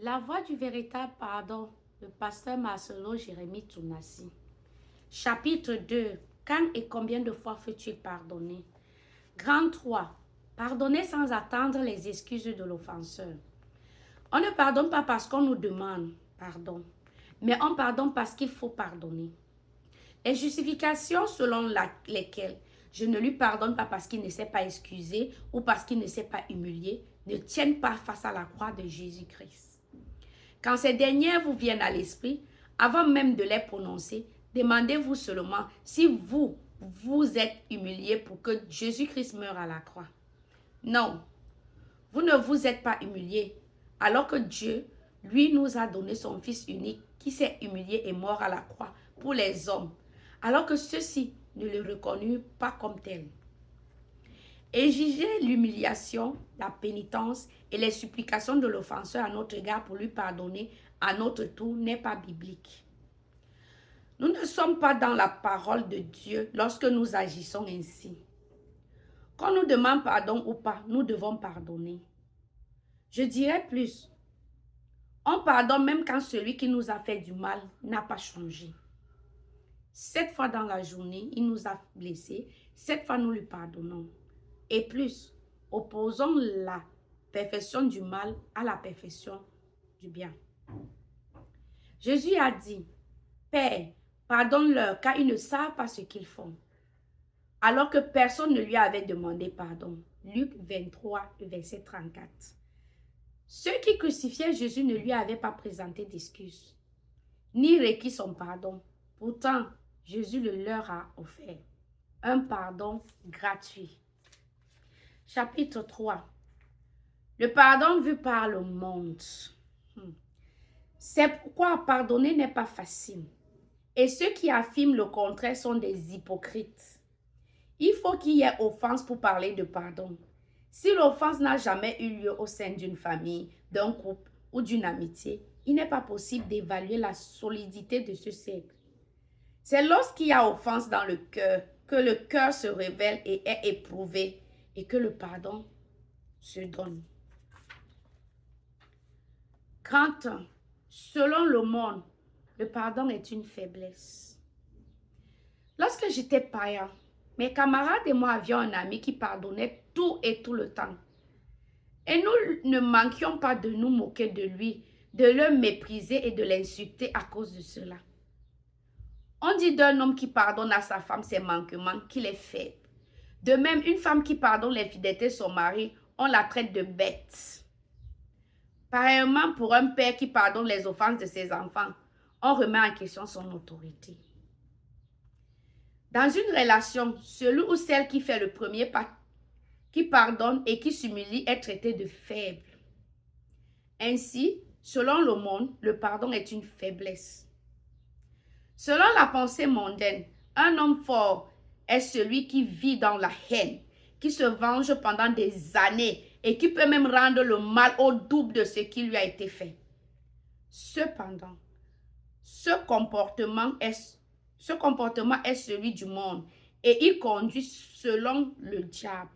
La voie du véritable pardon, le pasteur Marcelo Jérémie Tounassi. Chapitre 2. Quand et combien de fois faut-il pardonner? Grand 3. Pardonner sans attendre les excuses de l'offenseur. On ne pardonne pas parce qu'on nous demande pardon, mais on pardonne parce qu'il faut pardonner. Les justifications selon lesquelles je ne lui pardonne pas parce qu'il ne s'est pas excusé ou parce qu'il ne s'est pas humilié ne tiennent pas face à la croix de Jésus-Christ. Quand ces dernières vous viennent à l'esprit, avant même de les prononcer, demandez-vous seulement si vous êtes humilié pour que Jésus-Christ meure à la croix. Non, vous ne vous êtes pas humilié, alors que Dieu, lui, nous a donné son Fils unique qui s'est humilié et mort à la croix pour les hommes, alors que ceux-ci ne le reconnurent pas comme tel. Exiger l'humiliation, la pénitence et les supplications de l'offenseur à notre égard pour lui pardonner à notre tour n'est pas biblique. Nous ne sommes pas dans la parole de Dieu lorsque nous agissons ainsi. Qu'on nous demande pardon ou pas, nous devons pardonner. Je dirais plus, on pardonne même quand celui qui nous a fait du mal n'a pas changé. 7 fois dans la journée, il nous a blessés, 7 fois nous lui pardonnons. Et plus, opposons la perfection du mal à la perfection du bien. Jésus a dit, Père, pardonne-leur car ils ne savent pas ce qu'ils font. Alors que personne ne lui avait demandé pardon. Luc 23, verset 34. Ceux qui crucifiaient Jésus ne lui avaient pas présenté d'excuses, ni requis son pardon. Pourtant, Jésus le leur a offert. Un pardon gratuit. Chapitre 3. Le pardon vu par le monde. C'est pourquoi pardonner n'est pas facile. Et ceux qui affirment le contraire sont des hypocrites. Il faut qu'il y ait offense pour parler de pardon. Si l'offense n'a jamais eu lieu au sein d'une famille, d'un couple ou d'une amitié, il n'est pas possible d'évaluer la solidité de ce cercle. C'est lorsqu'il y a offense dans le cœur que le cœur se révèle et est éprouvé et que le pardon se donne. Quand, selon le monde, le pardon est une faiblesse. Lorsque j'étais païen, mes camarades et moi avions un ami qui pardonnait tout et tout le temps. Et nous ne manquions pas de nous moquer de lui, de le mépriser et de l'insulter à cause de cela. On dit d'un homme qui pardonne à sa femme ses manquements qu'il est faible. De même, une femme qui pardonne l'infidélité de son mari, on la traite de bête. Pareillement, pour un père qui pardonne les offenses de ses enfants, on remet en question son autorité. Dans une relation, celui ou celle qui fait le premier pas, qui pardonne et qui s'humilie est traité de faible. Ainsi, selon le monde, le pardon est une faiblesse. Selon la pensée mondaine, un homme fort est celui qui vit dans la haine, qui se venge pendant des années et qui peut même rendre le mal au double de ce qui lui a été fait. Cependant, ce comportement est celui du monde et il conduit selon le diable.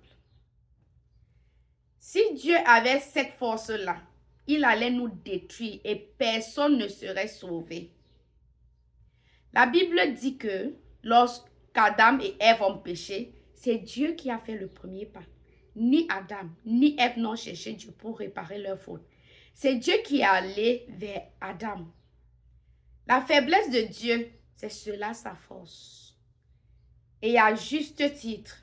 Si Dieu avait cette force-là, il allait nous détruire et personne ne serait sauvé. La Bible dit que lorsqu'Adam et Ève ont péché, c'est Dieu qui a fait le premier pas. Ni Adam, ni Ève n'ont cherché Dieu pour réparer leur faute. C'est Dieu qui est allé vers Adam. La faiblesse de Dieu, c'est cela sa force. Et à juste titre,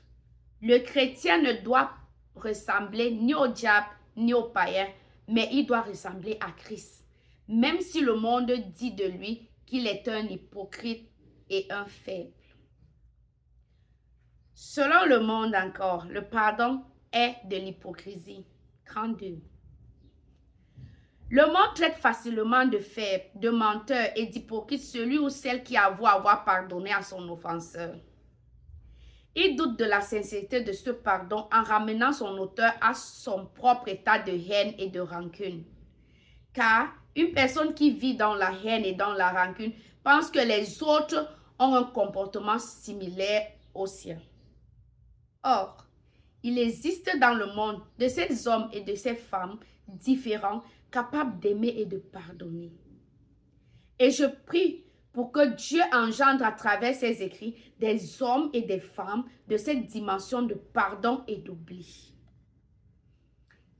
le chrétien ne doit ressembler ni au diable ni au païen, mais il doit ressembler à Christ. Même si le monde dit de lui qu'il est un hypocrite et un faible. Selon le monde encore, le pardon est de l'hypocrisie. 32. Le monde traite facilement de faible, de menteur et d'hypocrite celui ou celle qui avoue avoir pardonné à son offenseur. Il doute de la sincérité de ce pardon en ramenant son auteur à son propre état de haine et de rancune. Car une personne qui vit dans la haine et dans la rancune pense que les autres ont un comportement similaire au sien. Or, il existe dans le monde de ces hommes et de ces femmes différents capable d'aimer et de pardonner. Et je prie pour que Dieu engendre à travers ses écrits des hommes et des femmes de cette dimension de pardon et d'oubli.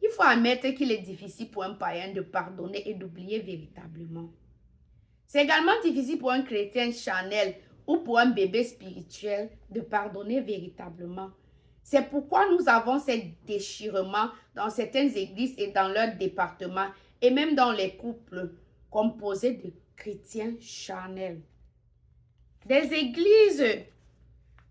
Il faut admettre qu'il est difficile pour un païen de pardonner et d'oublier véritablement. C'est également difficile pour un chrétien charnel ou pour un bébé spirituel de pardonner véritablement. C'est pourquoi nous avons ces déchirements dans certaines églises et dans leurs départements et même dans les couples composés de chrétiens charnels. Des églises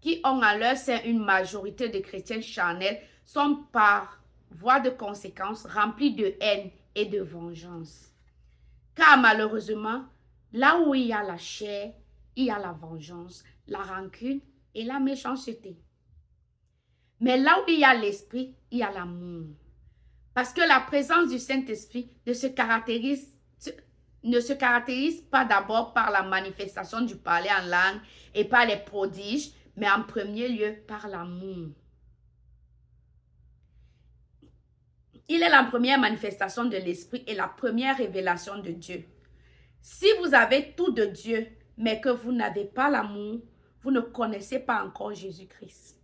qui ont à leur sein une majorité de chrétiens charnels sont par voie de conséquence remplies de haine et de vengeance. Car malheureusement, là où il y a la chair, il y a la vengeance, la rancune et la méchanceté. Mais là où il y a l'esprit, il y a l'amour. Parce que la présence du Saint-Esprit ne se caractérise pas d'abord par la manifestation du parler en langue et par les prodiges, mais en premier lieu par l'amour. Il est la première manifestation de l'Esprit et la première révélation de Dieu. Si vous avez tout de Dieu, mais que vous n'avez pas l'amour, vous ne connaissez pas encore Jésus-Christ.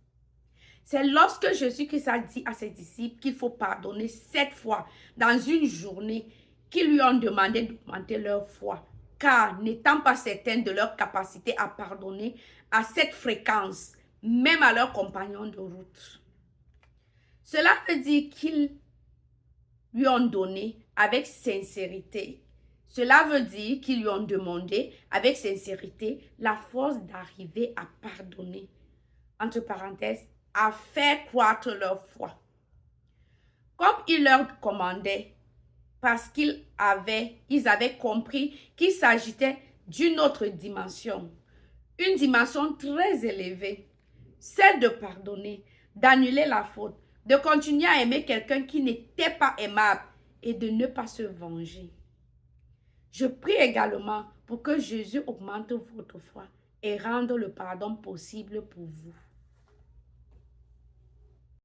C'est lorsque Jésus-Christ a dit à ses disciples qu'il faut pardonner 7 fois dans une journée qu'ils lui ont demandé d'augmenter leur foi, car n'étant pas certains de leur capacité à pardonner à cette fréquence, même à leurs compagnons de route. Cela veut dire qu'ils lui ont donné avec sincérité. Cela veut dire qu'ils lui ont demandé avec sincérité la force d'arriver à pardonner. Entre parenthèses, à faire croître leur foi. Comme il leur commandait, parce ils avaient compris qu'il s'agissait d'une autre dimension, une dimension très élevée, celle de pardonner, d'annuler la faute, de continuer à aimer quelqu'un qui n'était pas aimable et de ne pas se venger. Je prie également pour que Jésus augmente votre foi et rende le pardon possible pour vous.